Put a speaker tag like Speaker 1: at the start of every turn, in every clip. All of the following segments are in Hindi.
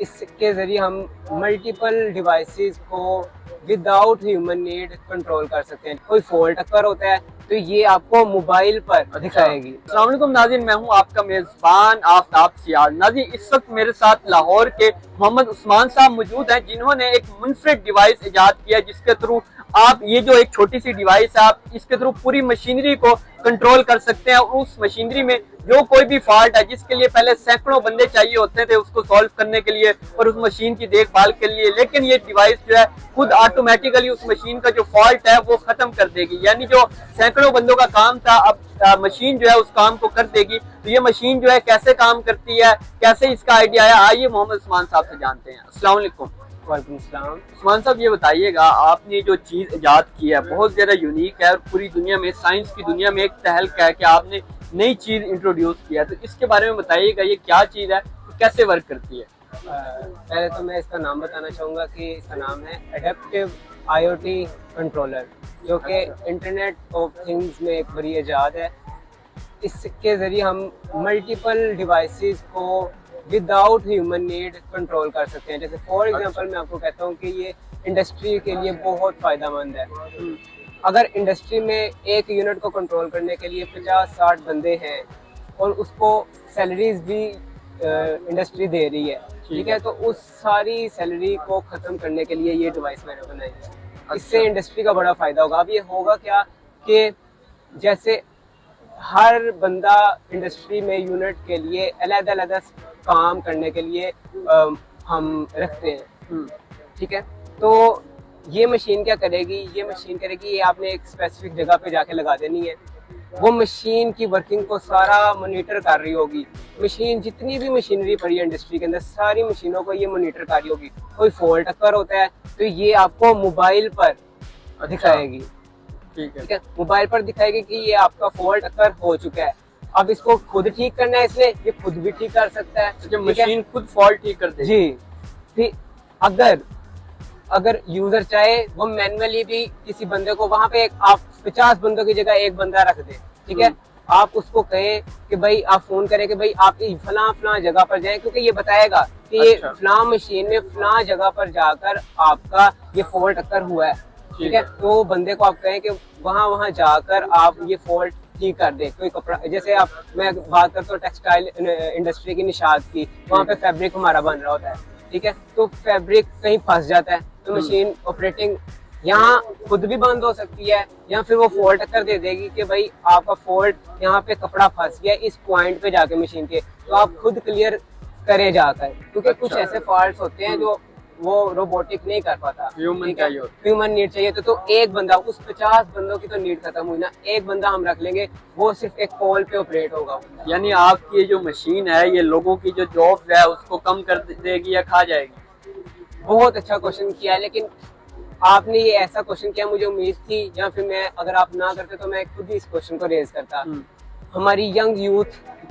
Speaker 1: इसके ज़रिए हम मल्टीपल डिवाइसेस को विदाउट ह्यूमन नीड कंट्रोल कर सकते हैं। कोई फॉल्ट अकर होता है तो ये आपको मोबाइल पर दिखाएगी।
Speaker 2: अस्सलाम वालेकुम नाज़रीन, मैं हूं आपका मेज़बान आफ्ताब सियाल। नाज़रीन, इस वक्त मेरे साथ लाहौर के मोहम्मद उस्मान साहब मौजूद हैं, जिन्होंने एक मुनफरिद डिवाइस इजाद किया जिसके थ्रू आप ये जो एक छोटी सी डिवाइस है, आप इसके थ्रू पूरी मशीनरी को कंट्रोल कर सकते हैं। और उस मशीनरी में जो कोई भी फॉल्ट है, जिसके लिए पहले सैकड़ों बंदे चाहिए होते थे उसको सॉल्व करने के लिए और उस मशीन की देखभाल के लिए, लेकिन ये डिवाइस जो है खुद ऑटोमेटिकली उस मशीन का जो फॉल्ट है वो खत्म कर देगी। यानी जो सैकड़ों बंदों का काम था, अब मशीन जो है उस काम को कर देगी। तो ये मशीन जो है कैसे काम करती है, कैसे इसका आइडिया आया, आइए मोहम्मद उस्मान साहब से जानते हैं। अस्सलाम वालेकुम।
Speaker 1: वालेकुम सलाम।
Speaker 2: उस्मान साहब, ये बताइएगा, आपने जो चीज़ इजाद की है बहुत ज़्यादा यूनिक है और पूरी दुनिया में, साइंस की दुनिया में एक तहलका है कि आपने नई चीज़ इंट्रोड्यूस किया है। तो इसके बारे में बताइएगा, ये क्या चीज़ है, कैसे वर्क करती है?
Speaker 1: पहले तो मैं इसका नाम बताना चाहूँगा कि इसका नाम है एडेप्टिव IoT कंट्रोलर, जो कि इंटरनेट ऑफ थिंग्स में एक बड़ी इजाद है। इसके ज़रिए हम मल्टीपल डिवाइसेस को विदाउट ह्यूमन नीड कंट्रोल कर सकते हैं। जैसे फॉर एग्जांपल मैं आपको कहता हूँ कि ये इंडस्ट्री के लिए बहुत फ़ायदेमंद है। अगर इंडस्ट्री में एक यूनिट को कंट्रोल करने के लिए 50-60 बंदे हैं और उसको सैलरीज भी इंडस्ट्री दे रही है, ठीक है, तो उस सारी सैलरी को ख़त्म करने के लिए ये डिवाइस मैंने बनाई है। इससे इंडस्ट्री का बड़ा फ़ायदा होगा। अब ये होगा क्या कि जैसे हर बंदा इंडस्ट्री में यूनिट के लिए अलग-अलग काम करने के लिए हम रखते हैं, ठीक है। तो ये मशीन क्या करेगी, ये मशीन करेगी, ये आपने एक स्पेसिफिक जगह पे जाके लगा देनी है। वो मशीन की वर्किंग को सारा मॉनिटर कर रही होगी। मशीन जितनी भी मशीनरी पड़ी है इंडस्ट्री के अंदर, सारी मशीनों को ये मॉनिटर कर रही होगी। कोई फॉल्ट अकर होता है तो ये आपको मोबाइल पर दिखाएगी, ठीक है, मोबाइल पर दिखाएगी कि ये आपका फॉल्ट अकर हो चुका है। अब इसको खुद ठीक करना है, इसलिए ये खुद भी ठीक कर सकता है।
Speaker 2: जब मशीन खुद फॉल्ट ठीक कर देगी।
Speaker 1: जी, फिर अगर यूजर चाहे वो मैनुअली भी किसी बंदे को वहां पे आप 50 बंदों की जगह एक बंदा रख दे, ठीक है, आप उसको कहें कि भाई आप फोन करें कि भाई आप फलां जगह पर जाएं, क्योंकि ये बताएगा कि ये फलां मशीन में फलां जगह पर जाकर आपका ये फॉल्ट अकर हुआ है, ठीक है। तो बंदे को आप कहें कि वहां जाकर आप ये फॉल्ट ठीक कर दे। कोई कपड़ा, जैसे मैं बात करता हूँ टेक्सटाइल इंडस्ट्री की, निशात की, वहाँ पे फैब्रिक हमारा बन रहा होता है, ठीक है, तो फैब्रिक कहीं फंस जाता है तो मशीन ऑपरेटिंग यहाँ खुद भी बंद हो सकती है, या फिर वो फॉल्ट कर दे देगी कि भाई आपका फॉल्ट यहाँ पे कपड़ा फंस गया इस पॉइंट पे जाके मशीन के, तो आप खुद क्लियर करें जाकर, क्योंकि कुछ ऐसे फॉल्ट्स होते हैं जो वो रोबोटिक नहीं कर पाता, ह्यूमन नीड चाहिए। तो एक बंदा, उस 50 बंदों की तो नीड खत्म हुई ना, एक बंदा हम रख लेंगे, वो सिर्फ एक कॉल पे ऑपरेट होगा।
Speaker 2: यानी आपकी जो मशीन है ये लोगों की जो जॉब है उसको कम कर देगी या खा जाएगी?
Speaker 1: बहुत अच्छा क्वेश्चन किया है, लेकिन आपने ये ऐसा क्वेश्चन किया, मुझे उम्मीद थी, या फिर मैं अगर आप ना करते तो मैं खुद ही इस क्वेश्चन को रेज करता। हमारी यंग यूथ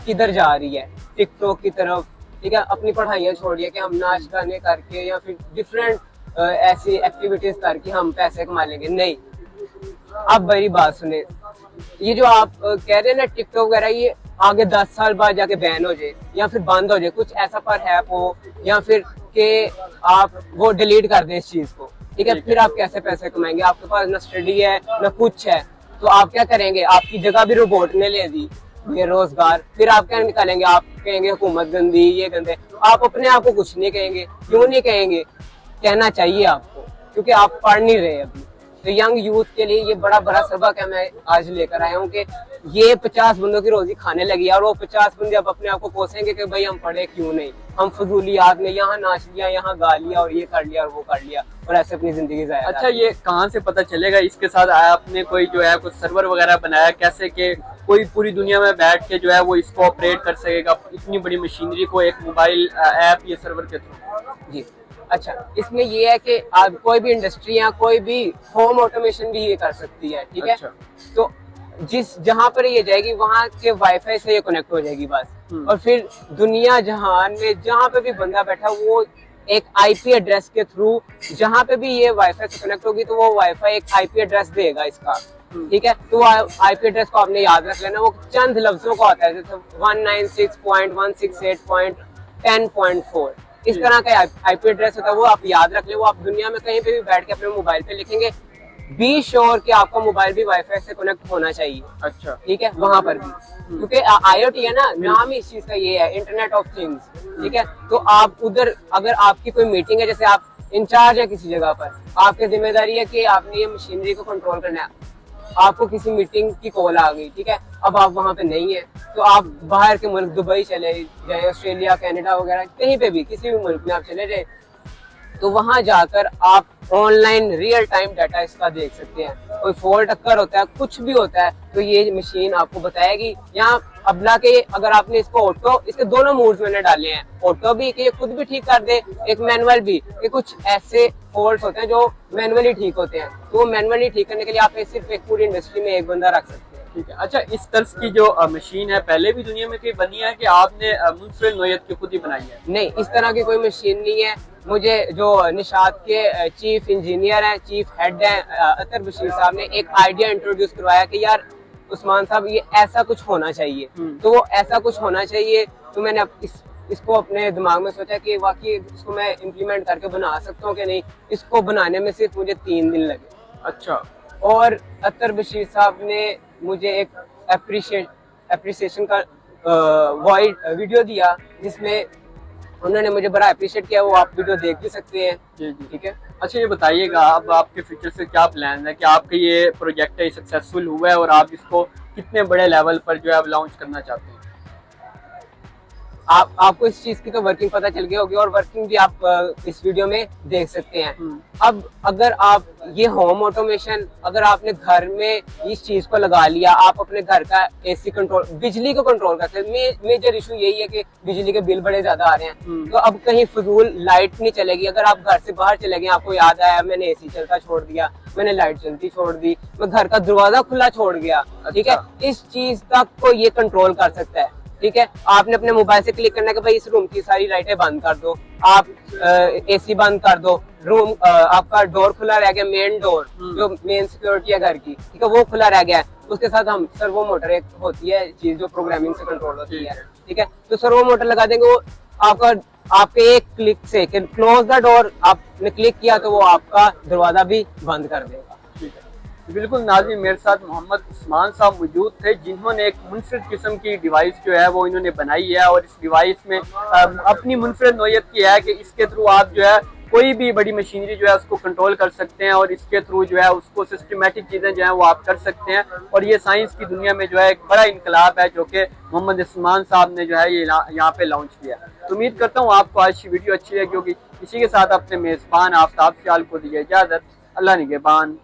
Speaker 1: किधर जा रही है? टिकटॉक की तरफ, ठीक है, अपनी पढ़ाइयाँ छोड़िए कि हम नाच गाने करके या फिर डिफरेंट ऐसी एक्टिविटीज करके हम पैसे कमा लेंगे। नहीं, आप मेरी बात सुने, ये जो आप कह रहे हैं ना टिकटॉक वगैरह, ये आगे 10 साल बाद जाके बैन हो जाए या फिर बंद हो जाए, कुछ ऐसा पर हैप हो, या फिर कि आप वो डिलीट कर दें इस चीज को, ठीक है, फिर आप कैसे पैसे कमाएंगे? आपके पास ना स्टडी है ना कुछ है, तो आप क्या करेंगे? आपकी जगह भी रोबोट ने ले दी, बेरोजगार, फिर आप क्या निकालेंगे? आप कहेंगे हुकूमत गंदी, ये गंदे। आप अपने आप को कुछ नहीं कहेंगे। क्यों नहीं कहेंगे? कहना चाहिए आपको, क्योंकि आप पढ़ नहीं रहे अभी। तो यंग यूथ के लिए ये बड़ा सबक है मैं आज लेकर आया हूँ कि ये 50 बंदों की रोजी खाने लगी है, और वो 50 बंदे अब अपने आप को कोसेंगे कि भाई हम पढ़े क्यों नहीं, हम फजूलियात में यहाँ नाच लिया, यहाँ गा लिया, और ये कर लिया और वो कर लिया, और ऐसे अपनी जिंदगी जाया।
Speaker 2: अच्छा, ये कहाँ से पता चलेगा? इसके साथ आपने कोई जो है कुछ सर्वर वगैरह बनाया, कैसे कि कोई पूरी दुनिया में बैठ के जो है वो इसको ऑपरेट कर सकेगा, इतनी बड़ी मशीनरी को एक मोबाइल ऐप या सर्वर के थ्रू?
Speaker 1: जी, अच्छा, इसमें ये है कि आप कोई भी इंडस्ट्री या कोई भी होम ऑटोमेशन भी ये कर सकती है, ठीक है। तो जहाँ पर ये जाएगी वहाँ के वाईफाई से ये कनेक्ट हो जाएगी बस, और फिर दुनिया जहान में जहाँ पे भी बंदा बैठा, वो एक IP एड्रेस के थ्रू जहाँ पे भी ये वाईफाई से कनेक्ट होगी, तो वो वाईफाई एक IP एड्रेस देगा इसका, ठीक है। तो IP एड्रेस को आपने याद रख लेना, वो चंद लफ्जों का होता है, जैसे 196.168.10.4, इस तरह का आईपी एड्रेस होता है, वो आप याद रख ले। वो आप दुनिया में कहीं पे भी बैठ के अपने मोबाइल पे लिखेंगे, बी श्योर कि आपका मोबाइल भी वाईफाई से कनेक्ट होना चाहिए।
Speaker 2: अच्छा,
Speaker 1: ठीक है, वहां पर भी, क्योंकि IoT है ना, नाम ही इस चीज का ये है, इंटरनेट ऑफ थिंग्स। ठीक है, तो आप उधर अगर आपकी कोई मीटिंग है, जैसे आप इंचार्ज है किसी जगह पर, आपकी जिम्मेदारी है कि आपने ये मशीनरी को कंट्रोल करना है। आपको किसी मीटिंग की कॉल आ गई, ठीक है, अब आप वहां पे नहीं है, तो आप बाहर के मुल्क, दुबई चले जाए, ऑस्ट्रेलिया, कनाडा वगैरह, कहीं पे भी, किसी भी मुल्क में आप चले जाए, तो वहां जाकर आप ऑनलाइन रियल टाइम डाटा इसका देख सकते हैं। कोई फॉल्ट अक्कर होता है, कुछ भी होता है, तो ये मशीन आपको बताएगी। यहाँ अबला के अगर आपने इसको ऑटो, इसके दोनों मोड्स मैंने डाले हैं, ऑटो भी कि ये खुद भी ठीक कर दे, एक मैनुअल भी, कि कुछ ऐसे फॉल्ट होते हैं जो मैनुअली ठीक होते हैं, तो वो मैनुअली ठीक करने के लिए आप सिर्फ एक पूरी इंडस्ट्री में एक बंदा रख सकते हैं।
Speaker 2: ठीक है। अच्छा, इस तर्ज की जो मशीन है पहले भी दुनिया में कहीं बनी है कि आपने मुनफरिद नौयत की खुद ही बनाई है?
Speaker 1: नहीं, इस तरह की कोई मशीन नहीं है। मुझे जो निशात के चीफ इंजीनियर हैं, चीफ हेड हैं, अतर बशीर साहब ने एक आइडिया इंट्रोड्यूस करवाया कि यार उस्मान साहब, ये ऐसा कुछ होना चाहिए। तो वो ऐसा कुछ होना चाहिए, तो मैंने इसको अपने दिमाग में सोचा कि वाकई इसको मैं इम्प्लीमेंट करके बना सकता हूँ कि नहीं। इसको बनाने में सिर्फ मुझे 3 दिन लगे।
Speaker 2: अच्छा।
Speaker 1: और अतर बशीर साहब ने मुझे एक एप्रिसिएशन का वीडियो दिया, जिसमें उन्होंने मुझे बड़ा अप्रिशिएट किया। वो आप वीडियो देख भी सकते हैं।
Speaker 2: जी जी,
Speaker 1: ठीक है।
Speaker 2: अच्छा, ये बताइएगा अब आपके फ्यूचर से क्या प्लान है कि आपका ये प्रोजेक्ट है सक्सेसफुल हुआ है और आप इसको कितने बड़े लेवल पर जो है अब लॉन्च करना चाहते हैं?
Speaker 1: आपको इस चीज की तो वर्किंग पता चल गई होगी, और वर्किंग भी आप इस वीडियो में देख सकते हैं। अब अगर आप ये होम ऑटोमेशन, अगर आपने घर में इस चीज को लगा लिया, आप अपने घर का AC कंट्रोल, बिजली को कंट्रोल करते हैं। मेजर इशू यही है कि बिजली के बिल बड़े ज्यादा आ रहे हैं, तो अब कहीं फजूल लाइट नहीं चलेगी। अगर आप घर से बाहर चले गए, आपको याद आया मैंने AC चलता छोड़ दिया, मैंने लाइट चलती छोड़ दी, मैं घर का दरवाजा खुला छोड़ गया। ठीक है, इस चीज तक को ये कंट्रोल कर सकता है। ठीक है, आपने अपने मोबाइल से क्लिक करना है कि भाई इस रूम की सारी लाइटें बंद कर दो, आप AC बंद कर दो, रूम आपका डोर खुला रह गया, मेन डोर जो मेन सिक्योरिटी है घर की, ठीक है, वो खुला रह गया है। उसके साथ हम सर्वो मोटर एक होती है चीज जो प्रोग्रामिंग से कंट्रोल होती है। ठीक है, तो सर्वो मोटर लगा देंगे, वो आपके एक क्लिक से क्लोज द डोर आपने क्लिक किया तो वो आपका दरवाजा भी बंद कर देगा।
Speaker 2: बिल्कुल नाज़रीन, मेरे साथ मोहम्मद उस्मान साहब मौजूद थे, जिन्होंने एक मुनफरिद किस्म की डिवाइस जो है वो इन्होंने बनाई है, और इस डिवाइस में अपनी मुनफरिद नौयत की है कि इसके थ्रू आप जो है कोई भी बड़ी मशीनरी जो है उसको कंट्रोल कर सकते हैं, और इसके थ्रू जो है उसको सिस्टमेटिक चीज़ें जो है वो आप कर सकते हैं। और ये साइंस की दुनिया में जो है एक बड़ा इनकलाब है जो कि मोहम्मद उस्मान साहब ने जो है ये यहाँ पे लॉन्च किया। तो उम्मीद करता हूँ आपको आज की वीडियो अच्छी लगी होगी। इसी के साथ अपने मेज़बान आफ्ताब सियाल को दीजिए इजाज़त। अल्लाह निगहबान।